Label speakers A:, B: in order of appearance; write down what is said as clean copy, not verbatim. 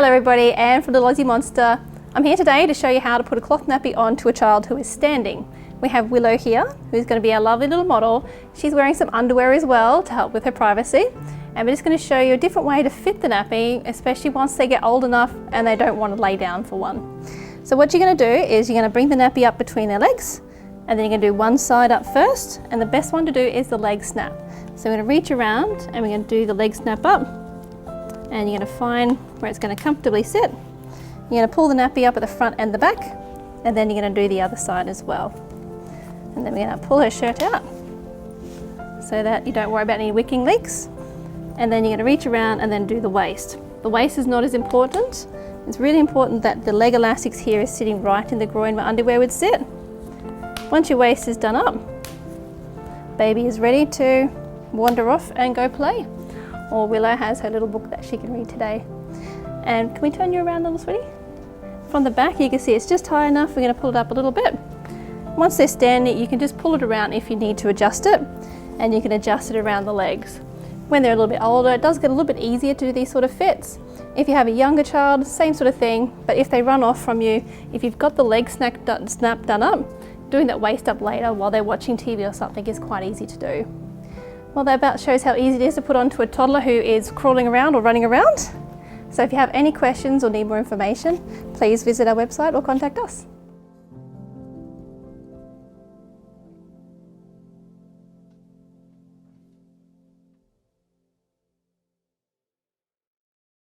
A: Hello everybody, Anne from the Aussie Monster. I'm here today to show you how to put a cloth nappy onto a child who is standing. We have Willow here, who's going to be our lovely little model. She's wearing some underwear as well to help with her privacy. And we're just going to show you a different way to fit the nappy, especially once they get old enough and they don't want to lay down for one. So what you're going to do is you're going to bring the nappy up between their legs, and then you're going to do one side up first, and the best one to do is the leg snap. So we're going to reach around and we're going to do the leg snap up, and you're going to find where it's going to comfortably sit. You're going to pull the nappy up at the front and the back, and then you're going to do the other side as well. And then we're going to pull her shirt out so that you don't worry about any wicking leaks. And then you're going to reach around and then do the waist. The waist is not as important. It's really important that the leg elastics here is sitting right in the groin where underwear would sit. Once your waist is done up, baby is ready to wander off and go play. Or Willow has her little book that she can read today. And can we turn you around, little sweetie? From the back you can see it's just high enough. We're going to pull it up a little bit. Once they're standing, you can just pull it around if you need to adjust it, and you can adjust it around the legs. When they're a little bit older, it does get a little bit easier to do these sort of fits. If you have a younger child, same sort of thing, but if they run off from you, if you've got the leg snap done up, doing that waist up later while they're watching TV or something is quite easy to do. Well, that about shows how easy it is to put onto a toddler who is crawling around or running around. So if you have any questions or need more information, please visit our website or contact us.